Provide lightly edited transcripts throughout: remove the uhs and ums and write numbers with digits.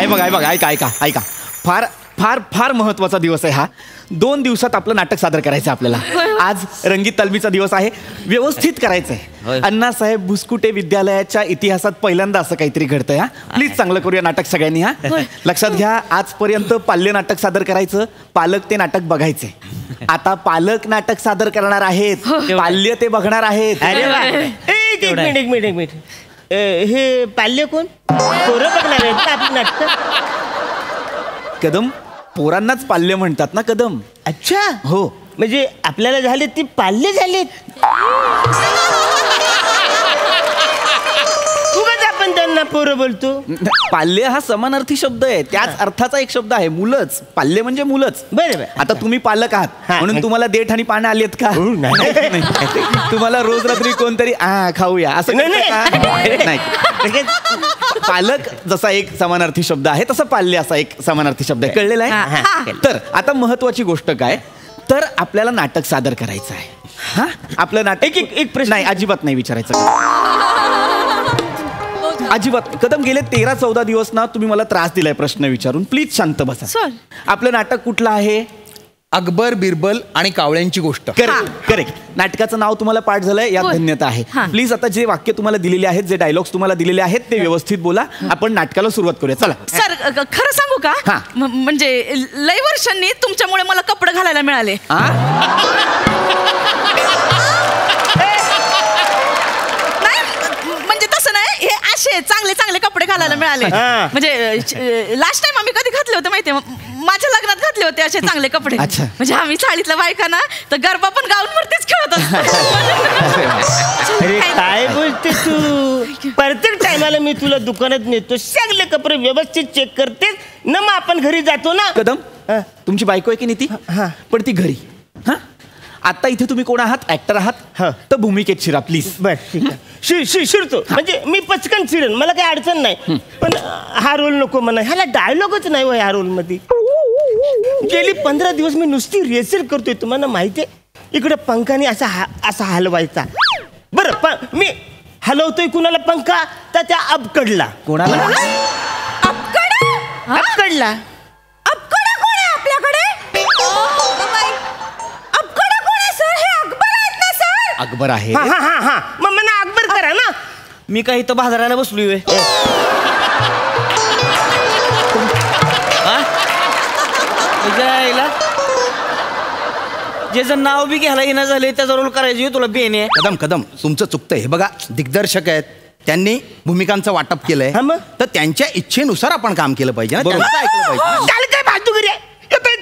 बघा ऐका फार फार फार महत्वाचा दिवस आहे हा. 2 दिवसात आपलं नाटक सादर करायचं आपल्याला. आज रंगीत तालमीचा दिवस आहे. व्यवस्थित करायचंय. अण्णासाहेब भुसकुटे विद्यालयाच्या इतिहासात पहिल्यांदा असं काहीतरी घडतंय. हा प्लीज चांगलं करूया नाटक सगळ्यांनी. हा लक्षात घ्या, आजपर्यंत पाल्य नाटक सादर करायचं, पालक ते नाटक बघायचे. आता पालक नाटक सादर करणार आहेत, पाल्य ते बघणार आहेत. एक मिनिट हे पाल्य कोण? पोरं बघणार आहेत का आपली नाटक? कदम, पोरांनाच पाल्य म्हणतात ना कदम. अच्छा, हो. म्हणजे आपल्याला झाले ती पाल्य झालेत. उगाच आपण त्यांना पोरं बोलतो. पाल्य हा समानार्थी शब्द आहे, त्याच अर्थाचा एक शब्द आहे. मुलंच, पाल्य म्हणजे मुलंच. बरोबर. आता तुम्ही पालक आहात म्हणून तुम्हाला देठ आणि पानं आली आहेत का? नाही. तुम्हाला रोज रात्री कोणतरी खाऊया असं नाही. पालक जसा एक समानार्थी शब्द आहे तसं पाल्य असा एक समानार्थी शब्द आहे. कळलेला आहे? तर आता महत्वाची गोष्ट काय, तर आपल्याला नाटक सादर करायचं आहे. हा आपलं नाटक एक प्रश्न नाही, अजिबात नाही विचारायचं. अजिबात. कदम, गेले 13-14 दिवस ना तुम्ही मला त्रास दिलाय प्रश्न विचारून. प्लीज शांत बसा. आपलं नाटक कुठलं आहे? अकबर, बिरबल आणि कावळ्यांची गोष्ट. करेक्ट. नाटकाचं नाव तुम्हाला पाठ झालंय, यात धन्यता आहे. प्लीज आता जे वाक्य तुम्हाला दिलेले आहेत, जे डायलॉग्स तुम्हाला दिलेले आहेत ते व्यवस्थित बोला. आपण नाटकाला सुरुवात करूया. चला. सर, खरं सांगू का? म्हणजे लय वर्षांनी तुमच्यामुळे मला कपडे घालायला मिळाले. असे चांगले चांगले कपडे घालायला मिळाले. म्हणजे लास्ट टाइम आम्ही कधी घातले होते माहितीये? माझ्या लग्नात घातले होते असे चांगले कपडे. म्हणजे आम्ही चाळीतल्या बायका ना तर गरबा पण गाऊन वरतीच खेळत असतो. काय बोलते तू? प्रत्येक टायमाला मी तुला दुकानात नेतो, सगळे कपडे व्यवस्थित चेक करते ना, मग आपण घरी जातो ना. कदम, तुमची बायको आहे की नाही ती? पण ती घरी. आता इथे तुम्ही कोण आहात? ऍक्टर आहात तर भूमिकेत शिरा प्लीज. बर, ठीक आहे. शिरतो. म्हणजे मी पचकन शिरेन, मला काही अडचण नाही. पण हा रोल नको म्हणा, ह्याला डायलॉगच नाही हो ह्या रोल मध्ये. गेली 15 दिवस मी नुसती रिहर्सल करतोय. तुम्हाला माहितीये, इकडे पंखाने असा हलवायचा. बरं, मी हलवतोय कुणाला पंखा? तर त्या अबकडला. कोणाला? अबकडला. अकबर आहे. मग मला अकबर करा ना. मी काही तर बाजाराला बसलोय. ज्याचं नाव बी घ्यायला येणं झाले त्याचा रोल करायची तुला बेने. कदम, तुमचं चुकतंय. हे बघा, दिग्दर्शक आहेत, त्यांनी भूमिकांचं वाटप केलंय, तर त्यांच्या इच्छेनुसार आपण काम केलं पाहिजे. काय बहादुरी आहे?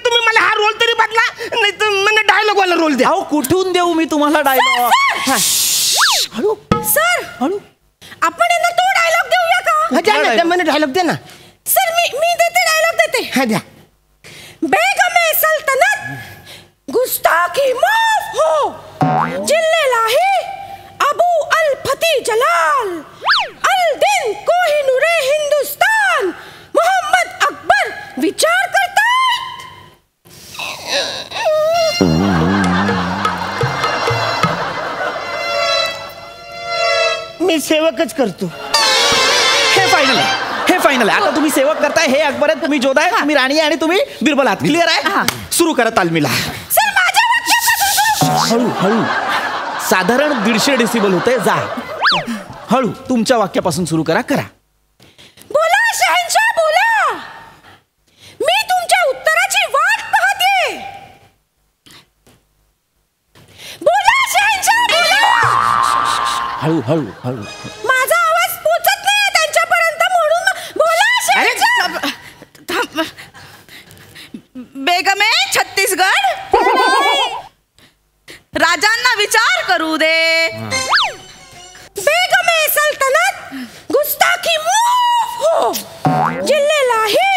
तुम्ही मला हा रोल तरी बदला, नाही तर मला डायलॉग वाला रोल द्या. कुठून देऊ मी तुम्हाला डायलॉग? सर, आपण यांना तो डायलॉग देऊया का? मला डायलॉग द्या ना. सर, मी देते, डायलॉग देते. हा द्या. बेगमे सल्तनत गुस्ताखी माफ हो, जिल्लेलाही अबू अल फती जलाल, अल दिन कोहिनूरे हिंदुस्तान, मोहम्मद अकबर विचार करतायत. मी सेवकच करतो. हे फायनल आहे. आता तुम्ही सेवक करताय, हे अकबर आहे, तुम्ही जोधा आहे, तुम्ही राणी आहे आणि तुम्ही बिरबल आहात. क्लिअर आहे? सुरू करा तालमीला. हळू. साधारण 150 डेसिबल होते. जा हळू. तुमच्या वाक्यापासून सुरू करा. बोला शहंशाह, बोला. मी तुमच्या उत्तराची वाट पाहते. बोला शहंशाह, बोला. हळू. माझा आवाज पोचत नाही त्यांच्यापर्यंत म्हणून बोला शहंशाह. बेगमे छत्तीसगड, राजांना विचार करू दे. बेगमे सल्तनत गुस्ताखी माफ हो, जिल्लेलाही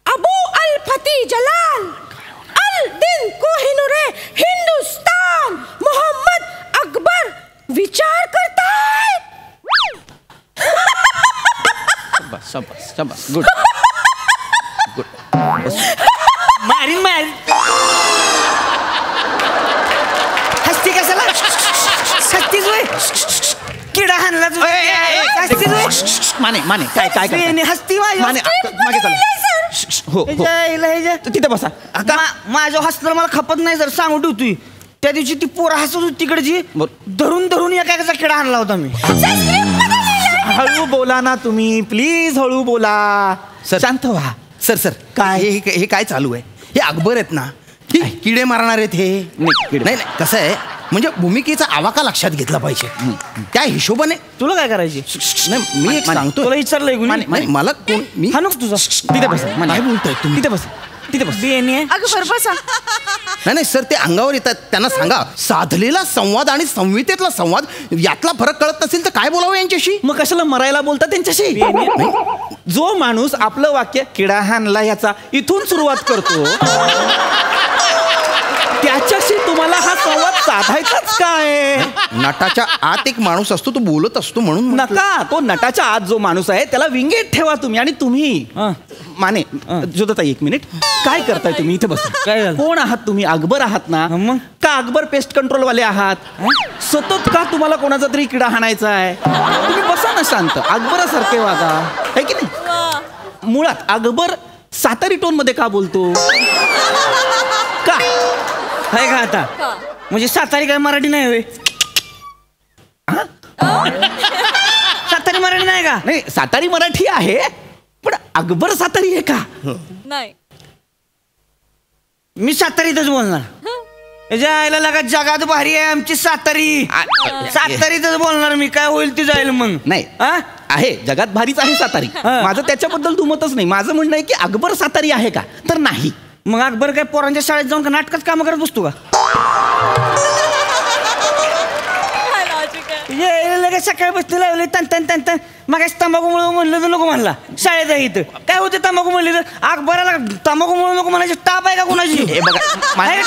अबू अल फती जलाल, अल दिन कोहिनूरे हिंदुस्तान, मोहम्मद अकबर विचार करतायत. शाबास. गुड. मारीन. हस्ती कशाला? हस्तीच होय. किडा हाणलाच माने माने काय काय करताय? हसती माझी माने मागे चला. हो तिथे बसा. माझ्या हसणार मला खपत नाही सर, सांगू ठेवतोय. त्या दिवशी ती पोरं हसत होती तिकडची, धरून धरून एका किडा आणला होता मी. हळू बोला ना तुम्ही, प्लीज हळू बोला. सर शांत व्हा. सर सर काय हे काय चालू आहे? हे अकबर आहेत ना, ही किडे मारणार आहेत हे. नाही नाही कसं आहे, म्हणजे भूमिकेचा आवाका लक्षात घेतला पाहिजे. त्या हिशोबाने तुला काय करायची? नाही मी एक सांगतो. तुला विचारलंय मला कोण मी हाणू तुझा. तिथे बसा. काय बोलतोय तुम्ही? तिथे बसा. तिथे बस. अगं बसा. नाही सर, ते अंगावर येतात. त्यांना सांगा, साधलेला संवाद आणि संहितेतला संवाद यातला फरक कळत नसेल तर काय बोलावं यांच्याशी? मग कशाला मरायला बोलता त्यांच्याशी? जो माणूस आपलं वाक्य किडा हाणला याचा इथून सुरुवात करतो त्याच्याशी तुम्हाला हा संवाद साधायचाच काय? नटाच्या आत एक माणूस असतो, तो बोलत असतो म्हणून नका. तो नटाच्या आत जो माणूस आहे त्याला विंगेट ठेवा तुम्ही. आणि तुम्ही माने जोदताई एक मिनिट, काय करताय तुम्ही? इथे बसा. काय झालं? कोण आहात तुम्ही? अकबर आहात ना? मग का अकबर पेस्ट कंट्रोल वाले आहात? सतत का तुम्हाला कोणाचा तरी किडा हाणायचा आहे? तुम्ही बसा ना शांत, अकबरासारखे वागा, है की नाही? मुळात अकबर सातारी टोन मध्ये का बोलतो? का आहे का आता? म्हणजे सातारी काय मराठी नाही होय? सातारी मराठी नाही का? नाही, सातारी मराठी आहे, पण अकबर सातारी आहे का? नाही. मी सातारीतच बोलणार. याच्या आईला लगा जगात भारी आहे आमची सातारी. सातारीतच बोलणार मी, काय होईल ते जाईल मग. नाही आहे, जगात भारीच आहे सातारी. माझं त्याच्याबद्दल दुमतच नाही. माझं म्हणणं आहे की अकबर सातारी आहे का? तर नाही. मग अकबर काय पोरांच्या शाळेत जाऊन का नाटकात काम करत बसतो का? लगेच सकाळी बसते लावले तन तन तन तन. मग तंबाखू मुळे म्हणलं तर नको म्हणला. शाळेत आहे इथं काय होते तंबाखू म्हणले तर? अकबराला तंबाखू मुळे नको म्हणायची टाप आहे का कोणाची? हे बघा,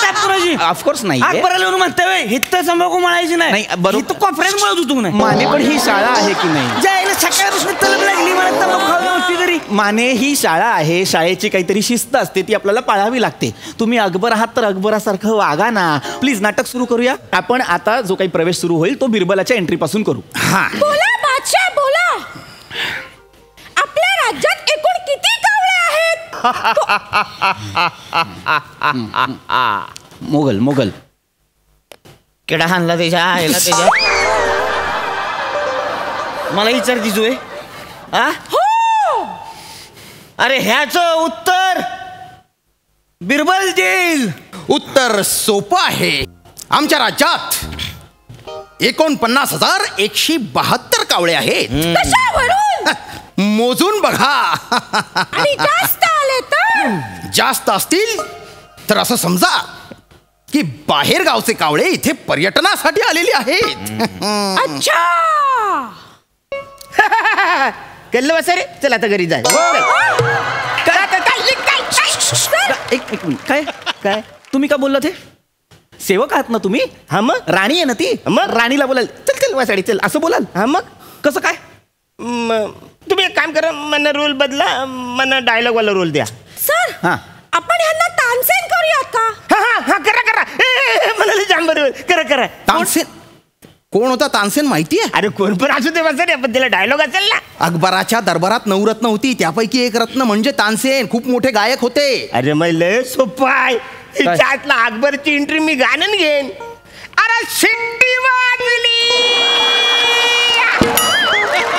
टाप कोणाची? ऑफकोर्स नाही. अकबराला येऊन म्हणते इथं तंबाखू म्हणायची नाही, बरोबर कॉन्फरन्स म्हणत होतो नाही. माने पण ही शाळा आहे की नाही? जायला सकाळपासून तलब लागली मला तंबाखू खायला होती तरी. माने ही शाळा आहे, शाळेची काहीतरी शिस्त असते, ती आपल्याला पाळावी लागते. तुम्ही अकबर आहात तर अकबरासारखं वागा ना. प्लीज नाटक सुरू करूया आपण. आता जो काही प्रवेश सुरू होईल तो बिरबलाच्या एंट्री पासून करू. हा बोला बादशाह बोला. आपल्या राज्यात एकूण किती कावळे आहेत? मोगल किडा हाणला त्याच्या आईला त्याच्या. मला विचार दिसोय. अरे ह्याच उत्तर बिरबल देईल. उत्तर सोपं आहे. आमच्या राज्यात 49,172 कावळे आहेत. कशावरून? मोजून बघा. आणि जास्त आले तर? जास्त असतील तर असं समजा की बाहेर गावचे कावळे इथे पर्यटनासाठी आलेले आहेत. अच्छा. कळलं बसा रे. चल आता घरी जाय. एक मिनिट. काय काय तुम्ही का बोलला? ते सेवक आहात ना तुम्ही? हा मग राणी आहे ना ती. मग राणीला बोलाल चल चल वासाडी चल असं बोलाल? हा मग कसं काय? तुम्ही एक काम करा, मला रोल बदला, मला डायलॉग वाला रोल द्या. सर हा आपण ह्यांना तानसेन करूयात का? हा करा. मला जाम बरोबर. करा. तानसेन कोण होता? तानसेन माहितीये? अरे कोण पण असू दे बसा रे, पण त्याला डायलॉग असेल ना. अकबराच्या दरबारात 9 रत्न होती, त्यापैकी एक रत्न म्हणजे तानसेन. खूप मोठे गायक होते. अरे मग लय सोपं आहे. त्यातला अकबरची एंट्री मी गाणं घेईन. अरे शिट्टी वाजली,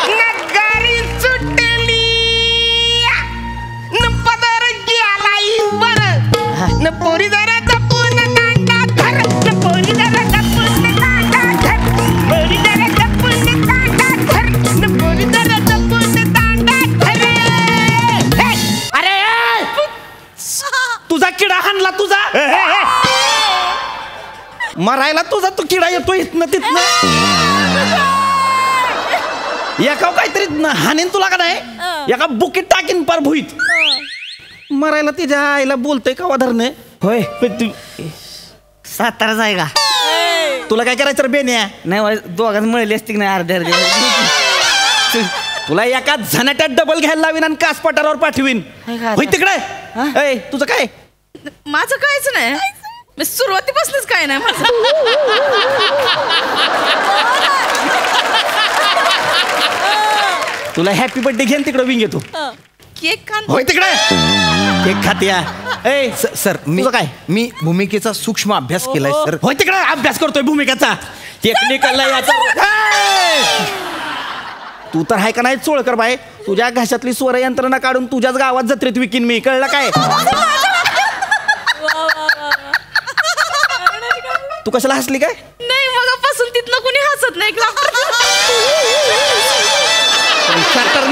नगारी सुटली, न पदर गेला बर, न पोरी जरा जपून दांडा धर, न पोरी जरा जपून दांडा धर, पोरी जरा जपून दांडा धर, न पोरी जरा जपून दांडा धर. अरे तुझा किडा हाणला तुझा. मरायला तुझा तो किडा येतो इथनं तिथनं. एका काहीतरी हाणेन तुला का नाही? एका बुकीत टाकीन पार भुईत. मरायला तिच्या आईला बोलतोय का वाधरणे? होय पण तू साताराच आहे का? तुला काय करायचं रे बेन्या? नाही दोघांत मिळली असती की नाही अर्धे तुला एका झनाट्यात डबल घ्यायला लावीन आणि कास पठारावर पाठवीन. होय तिकडे. ए तुझं काय? माझं काहीच नाही. मी सुरुवातीपासूनच काय नाही माझं. तुला हॅपी बर्थडे घेऊन तिकडे विंग येतो. केक खान. होय तिकडे केक खात्या. ए सर तुझं काय? मी भूमिकेचा सूक्ष्म अभ्यास केलाय सर. होय तिकडे अभ्यास करतोय भूमिकेचा. टेक्निकल याचा. तू तर आहे का नाही चोळकर बाय, तुझ्या घशातली स्वर यंत्रणा काढून तुझ्याच गावात जत्रेत विकीन मी, कळलं काय? तू कशाला हसली काय? नाही मगापासून तिथनं कुणी हसत नाही. तर